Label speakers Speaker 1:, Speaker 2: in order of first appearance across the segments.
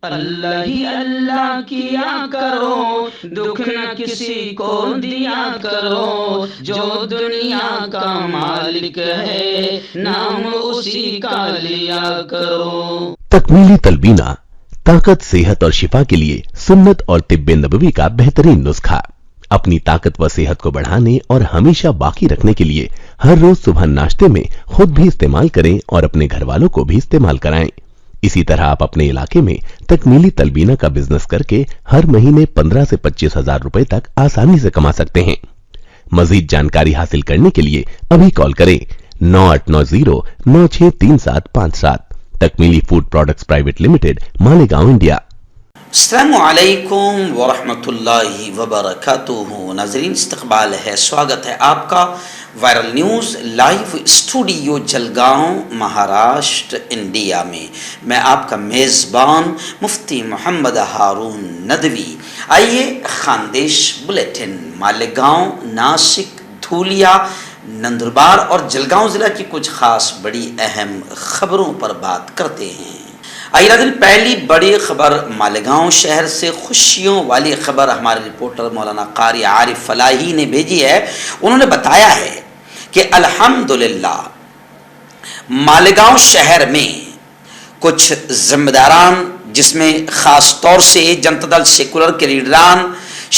Speaker 1: اللہ ہی اللہ کیا کرو، دکھ نہ کسی کو دیا کرو، جو دنیا کا مالک ہے نام اسی کا لیا کرو۔
Speaker 2: تکمیلی تلبینہ طاقت، صحت اور شفا کے لیے سنت اور طب نبوی کا بہترین نسخہ۔ اپنی طاقت و صحت کو بڑھانے اور ہمیشہ باقی رکھنے کے لیے ہر روز صبح ناشتے میں خود بھی استعمال کریں اور اپنے گھر والوں کو بھی استعمال کرائیں۔ اسی طرح آپ اپنے علاقے میں تکمیلی تلبینہ کا بزنس کر کے ہر مہینے 15 سے 25 ہزار روپے تک آسانی سے کما سکتے ہیں۔ مزید جانکاری حاصل کرنے کے لیے ابھی کال کریں 9890963757۔ تکمیلی food products private limited, Malegaon, India.
Speaker 3: السلام علیکم ورحمۃ اللہ وبرکاتہ۔ ناظرین، استقبال ہے، سواگت ہے آپ کا viral news live studio Jalgaon, Maharashtra, India میں۔ میں آپ کا میزبان مفتی محمد ہارون ندوی۔ آئیے خاندیش بلیٹن مالیگاؤں، ناسک، دھولیا، نندربار اور جلگاؤں ضلع کی کچھ خاص بڑی اہم خبروں پر بات کرتے ہیں۔ آئیے ناظرین، پہلی بڑی خبر مالیگاؤں شہر سے خوشیوں والی خبر ہمارے رپورٹر مولانا قاری عارف فلاحی نے بھیجی ہے۔ انہوں نے بتایا ہے کہ الحمدللہ مالیگاؤں شہر میں کچھ ذمہ داران، جس میں خاص طور سے جنتا دل سیکولر کے لیڈران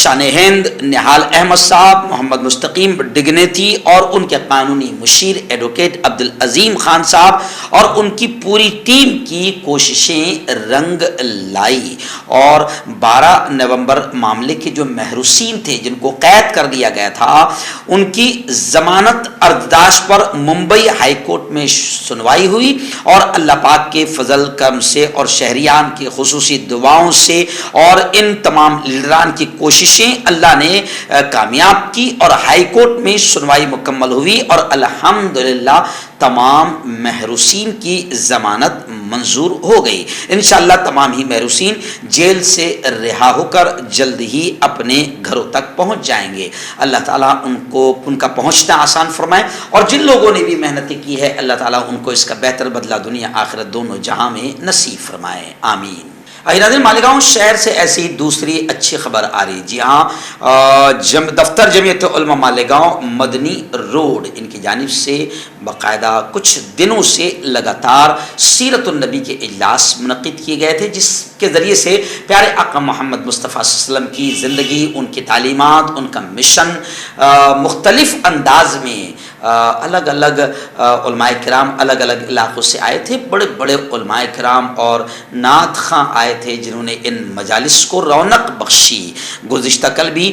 Speaker 3: شان ہند نہال احمد صاحب، محمد مستقیم ڈگنیتی اور ان کے قانونی مشیر ایڈوکیٹ عبدالعظیم خان صاحب اور ان کی پوری ٹیم کی کوششیں رنگ لائی، اور 12 نومبر معاملے کے جو محروسین تھے جن کو قید کر دیا گیا تھا، ان کی ضمانت ارداش پر ممبئی ہائی کورٹ میں سنوائی ہوئی، اور اللہ پاک کے فضل کرم سے اور شہریان کی خصوصی دعاؤں سے اور ان تمام لیڈران کی کوششیں اللہ نے کامیاب کی، اور ہائی کورٹ میں سنوائی مکمل ہوئی، اور الحمدللہ تمام محروسین کی ضمانت منظور ہو گئی۔ انشاءاللہ تمام ہی محروسین جیل سے رہا ہو کر جلد ہی اپنے گھروں تک پہنچ جائیں گے۔ اللہ تعالیٰ ان کا پہنچنا آسان فرمائے، اور جن لوگوں نے بھی محنتیں کی ہے اللہ تعالیٰ ان کو اس کا بہتر بدلہ دنیا آخرت دونوں جہاں میں نصیب فرمائے، آمین۔ ناظرین، مالیگاؤں شہر سے ایسی دوسری اچھی خبر آ رہی۔ جی ہاں، دفتر جمعیت علماء مالیگاؤں مدنی روڈ ان کی جانب سے باقاعدہ کچھ دنوں سے لگاتار سیرت النبی کے اجلاس منعقد کیے گئے تھے، جس کے ذریعے سے پیارے آقا محمد مصطفیٰ صلی اللہ علیہ وسلم کی زندگی، ان کی تعلیمات، ان کا مشن مختلف انداز میں الگ الگ علماء کرام الگ الگ علاقوں سے آئے تھے۔ بڑے بڑے علماء کرام اور نعت خواں آئے تھے جنہوں نے ان مجالس کو رونق بخشی۔ گزشتہ کل بھی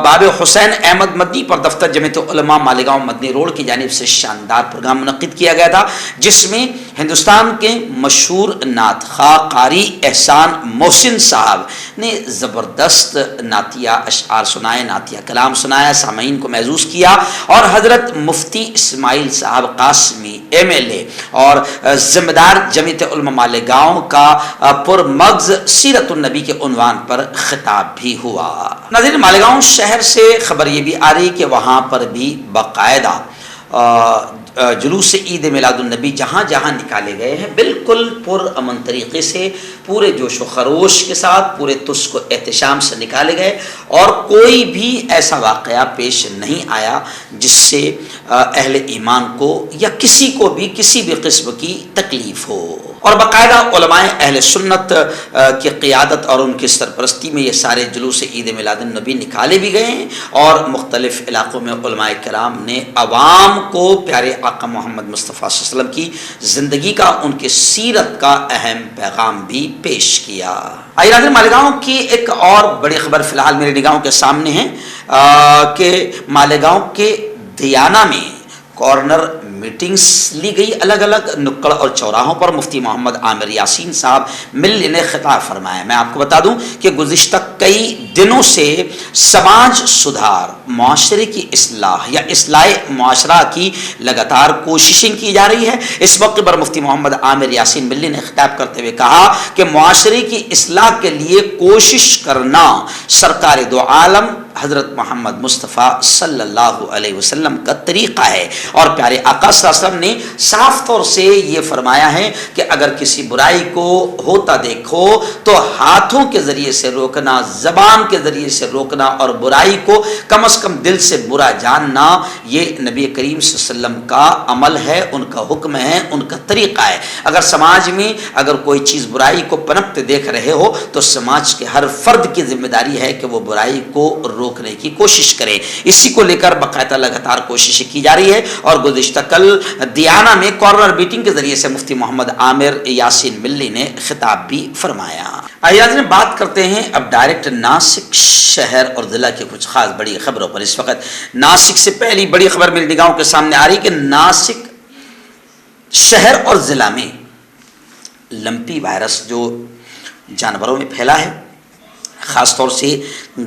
Speaker 3: باب حسین احمد مدنی پر دفتر جمعیت علماء مالیگاؤں مدنی روڈ کی جانب سے شاندار پروگرام منعقد کیا گیا تھا، جس میں ہندوستان کے مشہور نعت خواں قاری احسان محسن صاحب نے زبردست نعتیہ اشعار سنائے، نعتیہ کلام سنایا، سامعین کو محظوظ کیا، اور حضرت مفتی اسماعیل صاحب قاسمی MLA اور ذمہ دار جمعیت علماء مالیگاؤں کا پرمغز سیرت النبی کے عنوان پر خطاب بھی ہوا۔ ناظرین، مالیگاؤں شہر سے خبر یہ بھی آ رہی کہ وہاں پر بھی باقاعدہ جلوس عید میلاد النبی جہاں جہاں نکالے گئے ہیں بالکل پرامن طریقے سے، پورے جوش و خروش کے ساتھ، پورے تسک و احتشام سے نکالے گئے، اور کوئی بھی ایسا واقعہ پیش نہیں آیا جس سے اہل ایمان کو یا کسی کو بھی کسی بھی قسم کی تکلیف ہو۔ اور باقاعدہ علماء اہل سنت کی قیادت اور ان کی سرپرستی میں یہ سارے جلوس عید میلاد النبی نکالے بھی گئے ہیں، اور مختلف علاقوں میں علماء کرام نے عوام کو پیارے آقا محمد مصطفیٰ صلی اللہ علیہ وسلم کی زندگی کا، ان کی سیرت کا اہم پیغام بھی پیش کیا۔ آئیے ناظرین، مالیگاؤں کی ایک اور بڑی خبر فی الحال میری نگاہوں کے سامنے ہے کہ مالیگاؤں کے دیانہ میں کارنر میٹنگز لی گئی، الگ الگ نکڑ اور چوراہوں پر مفتی محمد عامر یاسین صاحب مل نے خطاب فرمایا۔ میں آپ کو بتا دوں کہ گزشتہ کئی دنوں سے سماج سدھار، معاشرے کی اصلاح یا اصلاح معاشرہ کی لگاتار کوششیں کی جا رہی ہے۔ اس موقع پر مفتی محمد عامر یاسین ملی نے خطاب کرتے ہوئے کہا کہ معاشرے کی اصلاح کے لیے کوشش کرنا سرکار دو عالم حضرت محمد مصطفیٰ صلی اللہ علیہ وسلم کا طریقہ ہے، اور پیارے آقا صلی اللہ علیہ وسلم نے صاف طور سے یہ فرمایا ہے کہ اگر کسی برائی کو ہوتا دیکھو تو ہاتھوں کے ذریعے سے روکنا، زبان کے ذریعے سے روکنا، اور برائی کو کم از کم دل سے برا جاننا، یہ نبی کریم صلی اللہ علیہ وسلم کا عمل ہے، ان کا حکم ہے، ان کا طریقہ ہے۔ اگر سماج میں اگر کوئی چیز برائی کو پنپتے دیکھ رہے ہو تو سماج کے ہر فرد کی ذمہ داری ہے کہ وہ برائی کو روکنے کی کوشش کرے۔ اسی کو لے کر باقاعدہ لگاتار کوششیں کی جا رہی ہے، اور گزشتہ کل دیانہ میں کارنر میٹنگ کے ذریعے سے مفتی محمد عامر یاسین ملی نے خطاب بھی فرمایا۔ آئیے بات کرتے ہیں اب ڈائریکٹ ناسک شہر اور ضلع کی کچھ خاص بڑی خبروں پر۔ اس وقت ناسک سے پہلی بڑی خبر میری نگاہوں کے سامنے آ رہی کہ ناسک شہر اور ضلع میں لمپی وائرس جو جانوروں میں پھیلا ہے، خاص طور سے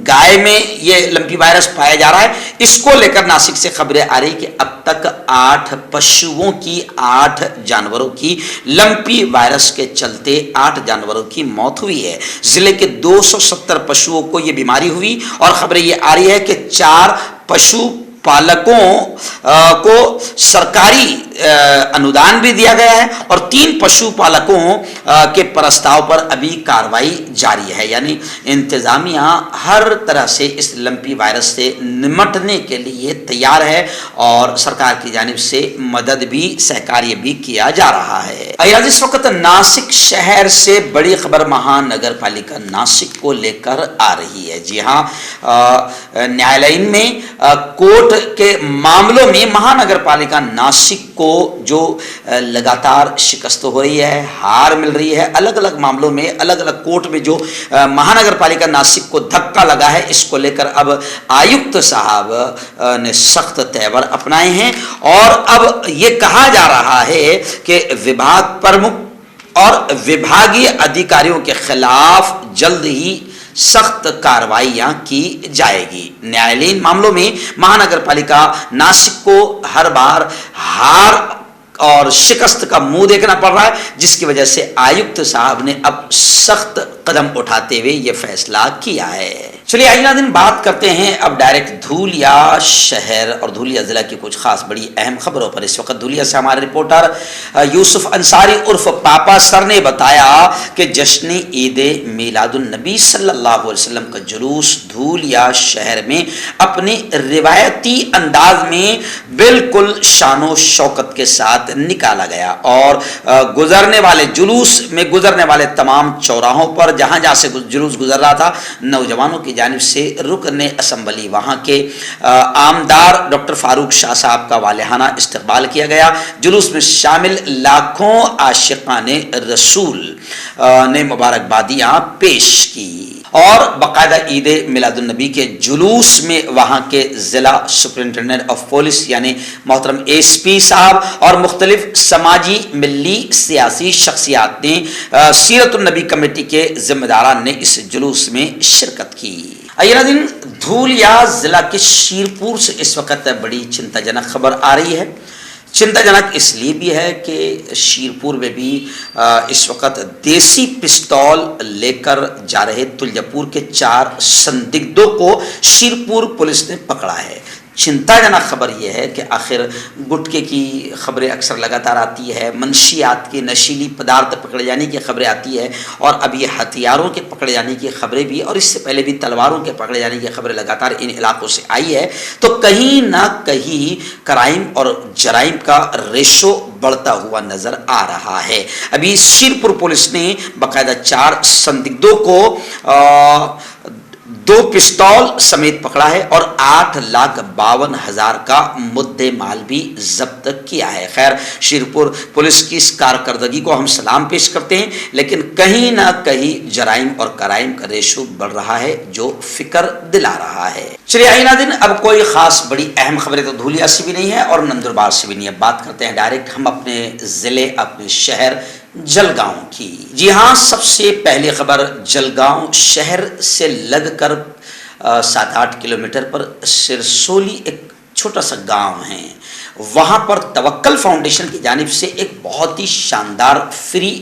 Speaker 3: گائے میں یہ لمپی وائرس پایا جا رہا ہے، اس کو لے کر ناسک سے خبریں آ رہی کہ اب تک 8 پشوؤں کی 8 جانوروں کی لمپی وائرس کے چلتے 8 جانوروں کی موت ہوئی ہے۔ ضلع کے 270 پشوؤں کو یہ بیماری ہوئی، اور خبریں یہ آ رہی ہے کہ 4 پشو پالکوں کو سرکاری انودان بھی دیا گیا ہے، اور 3 پشو پالکوں کے پرستاؤ پر ابھی کاروائی جاری ہے۔ یعنی انتظامیہ ہر طرح سے اس لمپی وائرس سے نمٹنے کے لیے تیار ہے، اور سرکار کی جانب سے مدد بھی سہکاریہ بھی کیا جا رہا ہے۔ آج اس وقت ناسک شہر سے بڑی خبر مہانگر پالیکا ناسک کو لے کر آ رہی ہے۔ جی ہاں، نیالین میں کورٹ کے معاملوں میں مہانگر پالیکا ناسک کو جو لگاتار شکست ہو رہی ہے، ہار مل رہی ہے، الگ الگ معاملوں میں الگ الگ کورٹ میں جو مہانگر پالیکا ناسک کو دھکا لگا ہے، اس کو لے کر اب آیکت صاحب نے سخت تیور اپنائے ہیں، اور اب یہ کہا جا رہا ہے کہ وبھاگ پرمکھ اور وبھاگی ادھیکاریوں کے خلاف جلد ہی سخت کارروائیاں کی جائے گی۔ نیالین معاملوں میں مہانگر پالیکا ناسک کو ہر بار ہار اور شکست کا منہ دیکھنا پڑ رہا ہے، جس کی وجہ سے آیکت صاحب نے اب سخت قدم اٹھاتے ہوئے یہ فیصلہ کیا ہے۔ چلیے آئینہ دن بات کرتے ہیں اب ڈائریکٹ دھولیا شہر اور دھولیا ضلع کی کچھ خاص بڑی اہم خبروں پر۔ اس وقت دھولیا سے ہمارے رپورٹر یوسف انصاری عرف پاپا سر نے بتایا کہ جشن عید میلاد النبی صلی اللہ علیہ وسلم کا جلوس دھولیا شہر میں اپنے روایتی انداز میں بالکل شان و شوکت کے ساتھ نکالا گیا، اور گزرنے والے جلوس میں گزرنے والے تمام چوراہوں پر جہاں جہاں سے جلوس گزر رہا تھا، نوجوانوں کی جانب سے رکن اسمبلی وہاں کے آمدار ڈاکٹر فاروق شاہ صاحب کا والہانہ استقبال کیا گیا۔ جلوس میں شامل لاکھوں عاشقان رسول نے مبارکبادیاں پیش کی، اور باقاعدہ عید میلاد النبی کے جلوس میں وہاں کے ضلع سپرنٹینڈنٹ آف پولیس یعنی محترم ایس پی صاحب اور مختلف سماجی ملی سیاسی شخصیات نے سیرت النبی کمیٹی کے ذمہ داران نے اس جلوس میں شرکت کی۔ ایرا دن دھولیا ضلع کے شیرپور سے اس وقت بڑی چنتا جنک خبر آ رہی ہے۔ چنتا جنک اس لیے بھی ہے کہ شیرپور میں بھی اس وقت دیسی پستول لے کر جا رہے تلیہ پور کے 4 سندگدوں کو شیرپور پولیس نے پکڑا ہے۔ چنتا جنک خبر یہ ہے کہ آخر گٹکے کی خبریں اکثر لگاتار آتی ہے، منشیات کی نشیلی پدارتھ پکڑے جانے کی خبریں آتی ہے، اور اب یہ ہتھیاروں کے پکڑے جانے کی خبریں بھی، اور اس سے پہلے بھی تلواروں کے پکڑے جانے کی خبریں لگاتار ان علاقوں سے آئی ہے، تو کہیں نہ کہیں کرائم اور جرائم کا ریشو بڑھتا ہوا نظر آ رہا ہے۔ ابھی شیرپور پولیس نے باقاعدہ 4 سندگدوں کو 2 پستول سمیت پکڑا ہے، اور 8,52,000 کا مدعے مال بھی ضبط کیا ہے۔ خیر، شیرپور پولیس کی اس کارکردگی کو ہم سلام پیش کرتے ہیں، لیکن کہیں نہ کہیں جرائم اور کرائم کا ریشو بڑھ رہا ہے جو فکر دلا رہا ہے۔ چلیے آئینہ دن اب کوئی خاص بڑی اہم خبریں تو دھولیا سے بھی نہیں ہے اور نندربار سے بھی نہیں ہے، بات کرتے ہیں ڈائریکٹ ہم اپنے ضلع اپنے شہر جلگاؤں کی۔ جی ہاں، سب سے پہلی خبر جلگاؤں شہر سے لگ کر 7-8 کلومیٹر پر سرسولی ایک چھوٹا سا گاؤں ہے، وہاں پر توکل فاؤنڈیشن کی جانب سے ایک بہت ہی شاندار فری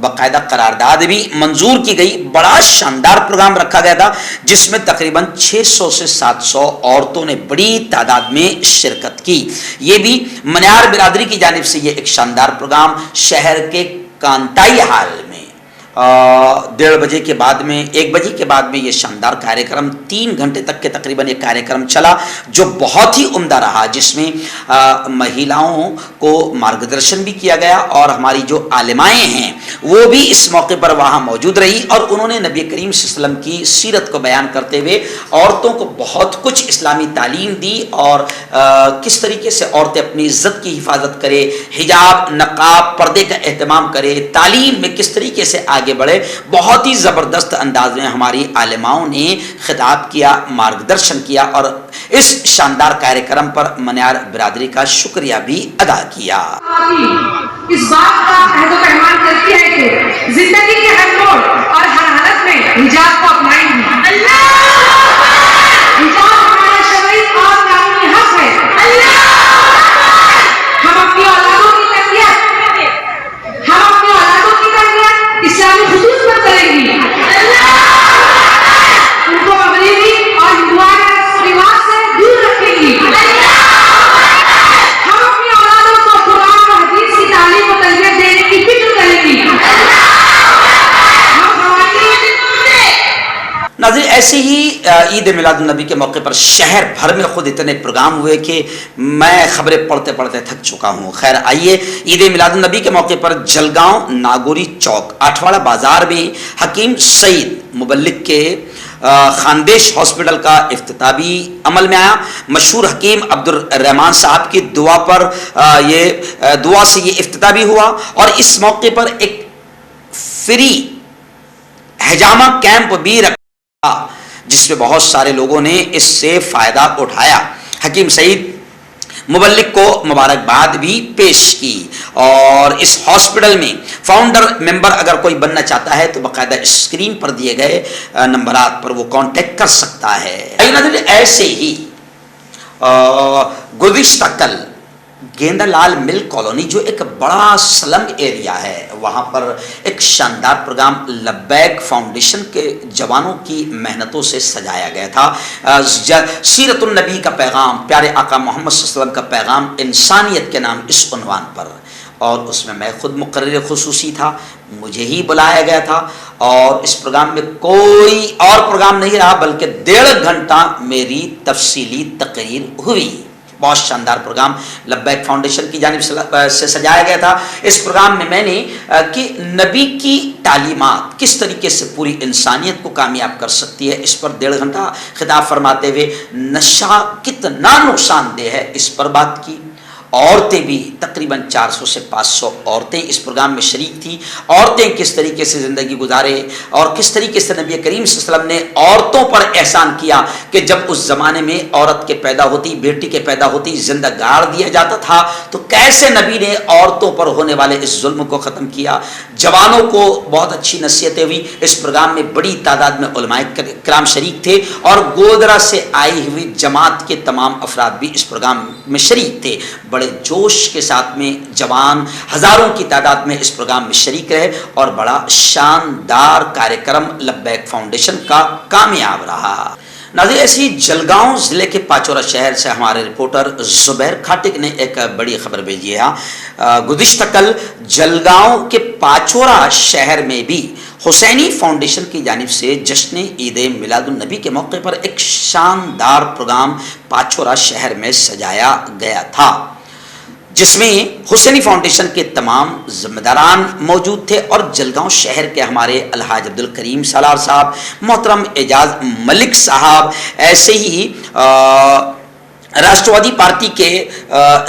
Speaker 3: باقاعدہ قرارداد بھی منظور کی گئی. بڑا شاندار پروگرام رکھا گیا تھا جس میں تقریباً 600 سے 700 عورتوں نے بڑی تعداد میں شرکت کی. یہ بھی منیار برادری کی جانب سے یہ ایک شاندار پروگرام شہر کے کانتائی حال میں 1:30 بجے کے بعد میں 1 بجے کے بعد میں یہ شاندار کاریہ 3 گھنٹے تک کے تقریباً یہ کاریہ چلا جو بہت ہی عمدہ رہا, جس میں مہیلاؤں کو مارگدرشن بھی کیا گیا اور ہماری جو عالمائیں ہیں وہ بھی اس موقع پر وہاں موجود رہی اور انہوں نے نبی کریم صلی اللہ علیہ وسلم کی سیرت کو بیان کرتے ہوئے عورتوں کو بہت کچھ اسلامی تعلیم دی اور کس طریقے سے عورتیں اپنی عزت کی حفاظت کرے, حجاب, نقاب, پردے کا اہتمام کرے, تعلیم میں کس طریقے سے آگے بڑھے. بہت ہی زبردست انداز میں ہماری عالماؤں نے خطاب کیا, مارگدرشن کیا اور اس شاندار کاریہ پر منیار برادری کا شکریہ بھی ادا کیا.
Speaker 4: اس بات کا عہد و پیمان کرتی ہے کہ زندگی کے ہر موڑ اور ہر حالت میں حجاب کو اپنائیں گی. حجاب ہمارا شرعی اور قانونی حق ہے. ہم اپنی اولادوں کی تربیت اسلامی خصوص پر کریں گی. ان کو انگریزی اور ہندوانہ رواج سے دور رکھیں گی. ہم اپنی اولادوں کو قرآن و حدیث کی تعلیم و تربیت دینے کی فکر کریں گی.
Speaker 3: ناظرین, ایسے ہی عید میلاد النبی کے موقع پر شہر بھر میں خود اتنے پروگرام ہوئے کہ میں خبریں پڑھتے پڑھتے تھک چکا ہوں. خیر آئیے, عید میلاد النبی کے موقع پر جلگاؤں ناگوری چوک آٹھواڑہ بازار میں حکیم سعید مبلغ کے خاندیش ہاسپٹل کا افتتاح بھی عمل میں آیا. مشہور حکیم عبد الرحمان صاحب کی دعا پر یہ دعا سے یہ افتتاح بھی ہوا اور اس موقع پر ایک فری حجامہ کیمپ بھی رکھا جس میں بہت سارے لوگوں نے اس سے فائدہ اٹھایا. حکیم سعید مبلغ کو مبارکباد بھی پیش کی اور اس ہاسپٹل میں فاؤنڈر ممبر اگر کوئی بننا چاہتا ہے تو باقاعدہ اسکرین پر دیے گئے نمبرات پر وہ کانٹیکٹ کر سکتا ہے. ایسے ہی گزشتہ کل گیندا لال مل کالونی جو ایک بڑا سلم ایریا ہے وہاں پر ایک شاندار پروگرام لبیک فاؤنڈیشن کے جوانوں کی محنتوں سے سجایا گیا تھا. سیرت النبی کا پیغام, پیارے آقا محمد صلی اللہ علیہ وسلم کا پیغام انسانیت کے نام اس عنوان پر, اور اس میں خود مقرر خصوصی تھا, مجھے ہی بلایا گیا تھا اور اس پروگرام میں کوئی اور پروگرام نہیں رہا بلکہ 1.5 گھنٹہ میری تفصیلی تقریر ہوئی. بہت شاندار پروگرام لبیک فاؤنڈیشن کی جانب سے سجایا گیا تھا. اس پروگرام میں نے کہ نبی کی تعلیمات کس طریقے سے پوری انسانیت کو کامیاب کر سکتی ہے اس پر 1.5 گھنٹہ خطاب فرماتے ہوئے نشہ کتنا نقصان دہ ہے اس پر بات کی. عورتیں بھی تقریباً 400 سے 500 عورتیں اس پروگرام میں شریک تھیں. عورتیں کس طریقے سے زندگی گزارے اور کس طریقے سے نبی کریم صلی اللہ علیہ وسلم نے عورتوں پر احسان کیا کہ جب اس زمانے میں عورت کے پیدا ہوتی, بیٹی کے پیدا ہوتی, زندہ گاڑ دیا جاتا تھا تو کیسے نبی نے عورتوں پر ہونے والے اس ظلم کو ختم کیا. جوانوں کو بہت اچھی نصیحتیں ہوئی. اس پروگرام میں بڑی تعداد میں علماء کرام شریک تھے اور گودرا سے آئی ہوئی جماعت کے تمام افراد بھی اس پروگرام میں شریک تھے. بڑے جوش کے ساتھ میں جوان ہزاروں کی تعداد میں اس پروگرام میں شریک رہے اور بڑا شاندار کاریہ لبیک فاؤنڈیشن کا کامیاب رہا. ناظرین, ایسی جلگاؤں ضلع کے پاچورا شہر سے ہمارے رپورٹر زبیر کھاٹک نے ایک بڑی خبر بھیجی ہے. گزشتہ کل جلگاؤں کے پاچورا شہر میں بھی حسینی فاؤنڈیشن کی جانب سے جشن عید میلاد النبی کے موقع پر ایک شاندار پروگرام پاچورا شہر میں سجایا گیا تھا جس میں حسینی فاؤنڈیشن کے تمام ذمہ داران موجود تھے اور جلگاؤں شہر کے ہمارے الحاج عبد الکریم سالار صاحب, محترم اعجاز ملک صاحب, ایسے ہی راشٹروادی پارٹی کے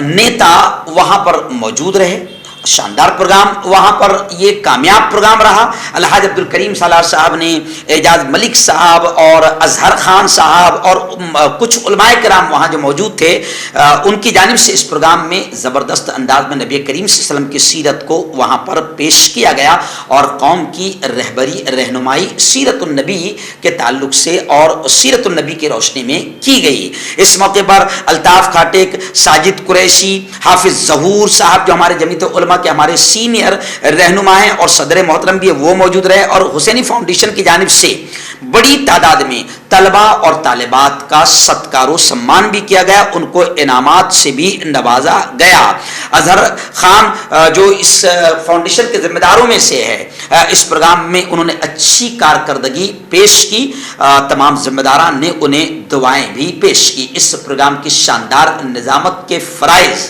Speaker 3: نیتا وہاں پر موجود رہے. شاندار پروگرام وہاں پر یہ کامیاب پروگرام رہا. الحاج عبد الکریم سالار صاحب نے, اعجاز ملک صاحب اور اظہر خان صاحب اور کچھ علماء کرام وہاں جو موجود تھے ان کی جانب سے اس پروگرام میں زبردست انداز میں نبی کریم صلی اللہ علیہ وسلم کی سیرت کو وہاں پر پیش کیا گیا اور قوم کی رہبری رہنمائی سیرت النبی کے تعلق سے اور سیرت النبی کی روشنی میں کی گئی. اس موقع پر الطاف کھاٹک، ساجد قریشی، حافظ ظہور صاحب جو ہمارے جمعیت علماء کے ہمارے سینئر رہنما ہیں اور صدر محترم بھی وہ موجود رہے، اور حسینی فاؤنڈیشن کی جانب سے بڑی تعداد میں طلبہ اور طالبات کا ستکار و سمان بھی کیا گیا، ان کو انعامات سے بھی نوازا گیا. اظہر خان جو اس فاؤنڈیشن کے ذمہ داروں میں سے ہے، اس پروگرام میں انہوں نے اچھی کارکردگی پیش کی، تمام ذمہ داران نے انہیں دعائیں بھی پیش کی. اس پروگرام کی شاندار نظامت کے فرائض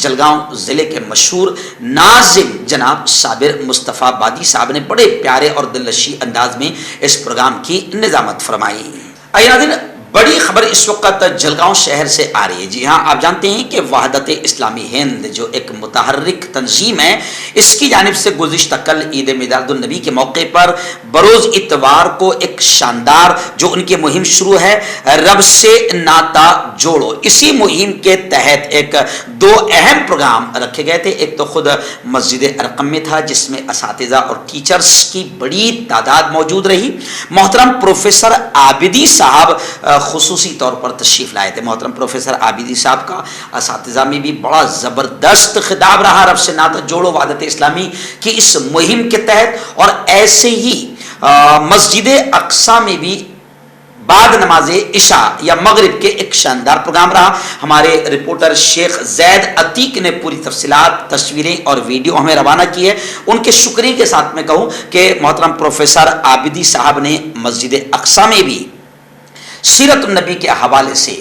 Speaker 3: جلگاؤں ضلع کے مشہور ناظم جناب صابر مصطفیٰ بادی صاحب نے بڑے پیارے اور دلنشین انداز میں اس پروگرام کی نظامت فرمائی. آئیے ناظرین، بڑی خبر اس وقت جلگاؤں شہر سے آ رہی ہے. جی ہاں، آپ جانتے ہیں کہ وحدت اسلامی ہند جو ایک متحرک تنظیم ہے، اس کی جانب سے گزشتہ کل عید میلاد النبی کے موقع پر بروز اتوار کو ایک شاندار جو ان کی مہم شروع ہے، رب سے ناتا جوڑو. اسی مہم کے تحت ایک دو اہم پروگرام رکھے گئے تھے. ایک تو خود مسجد ارقم میں تھا، جس میں اساتذہ اور ٹیچرز کی بڑی تعداد موجود رہی. محترم پروفیسر عابدی صاحب خصوصی طور پر تشریف لائے تھے. محترم پروفیسر عابدی صاحب کا اساتذہ میں بھی بڑا زبردست خطاب رہا رب سے ناتا جوڑو وحدت اسلامی کی اس مہم کے تحت. اور ایسے ہی مسجد اقصی میں بھی بعد نماز عشاء یا مغرب کے ایک شاندار پروگرام رہا. ہمارے رپورٹر شیخ زید عتیق نے پوری تفصیلات، تصویریں اور ویڈیو ہمیں روانہ کی ہے. ان کے شکریہ کے ساتھ میں کہوں کہ محترم پروفیسر عابدی صاحب نے مسجد اقصی میں بھی سیرت النبی کے حوالے سے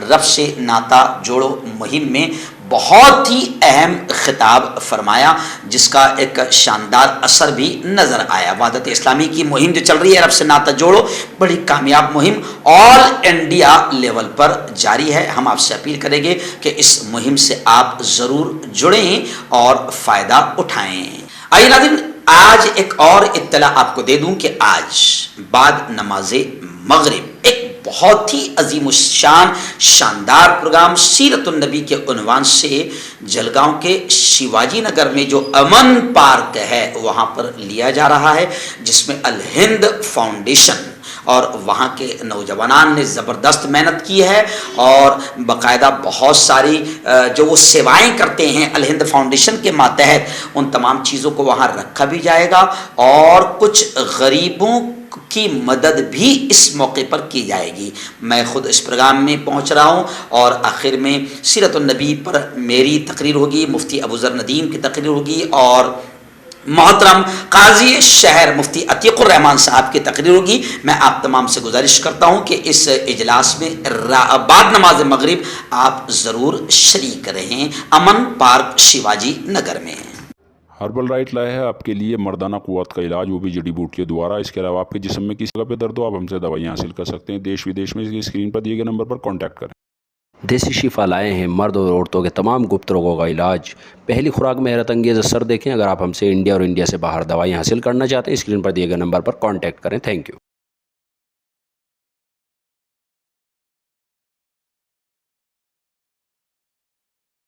Speaker 3: رب سے ناتا جوڑو مہم میں بہت ہی اہم خطاب فرمایا، جس کا ایک شاندار اثر بھی نظر آیا. وحدت اسلامی کی مہم جو چل رہی ہے رب سے ناتا جوڑو، بڑی کامیاب مہم آل انڈیا لیول پر جاری ہے. ہم آپ سے اپیل کریں گے کہ اس مہم سے آپ ضرور جڑیں اور فائدہ اٹھائیں. آئیے ناظرین، آج ایک اور اطلاع آپ کو دے دوں کہ آج بعد نماز مغرب ایک بہت ہی عظیم الشان شاندار پروگرام سیرت النبی کے عنوان سے جلگاؤں کے شیواجی نگر میں جو امن پارک ہے وہاں پر لیا جا رہا ہے، جس میں الہند فاؤنڈیشن اور وہاں کے نوجوانان نے زبردست محنت کی ہے، اور باقاعدہ بہت ساری جو وہ سیوائیں کرتے ہیں الہند فاؤنڈیشن کے ماتحت، ان تمام چیزوں کو وہاں رکھا بھی جائے گا، اور کچھ غریبوں کی مدد بھی اس موقع پر کی جائے گی. میں خود اس پروگرام میں پہنچ رہا ہوں، اور آخر میں سیرت النبی پر میری تقریر ہوگی، مفتی ابو ذر ندیم کی تقریر ہوگی، اور محترم قاضی شہر مفتی عتیق الرحمان صاحب کی تقریر ہوگی. میں آپ تمام سے گزارش کرتا ہوں کہ اس اجلاس میں بعد نماز مغرب آپ ضرور شریک رہیں، امن پارک شیواجی نگر میں.
Speaker 5: ہربل رائٹ لائے ہے آپ کے لیے مردانہ قوت کا علاج، وہ بھی جڑی بوٹیوں دوارا. اس کے علاوہ آپ کے جسم میں کسی جگہ پہ درد ہو، آپ ہم سے دوائیاں حاصل کر سکتے ہیں. دیش ودیش میں اسکرین پر دیے گئے نمبر پر کانٹیکٹ کریں.
Speaker 6: دیسی شفا لائے ہیں مرد اور عورتوں کے تمام گپت روگوں کا علاج. پہلی خوراک میں حیرت انگیز اثر دیکھیں. اگر آپ ہم سے انڈیا اور انڈیا سے باہر دوائیاں حاصل کرنا چاہتے ہیں، اسکرین پر دیے گئے نمبر پر کانٹیکٹ کریں. Thank you.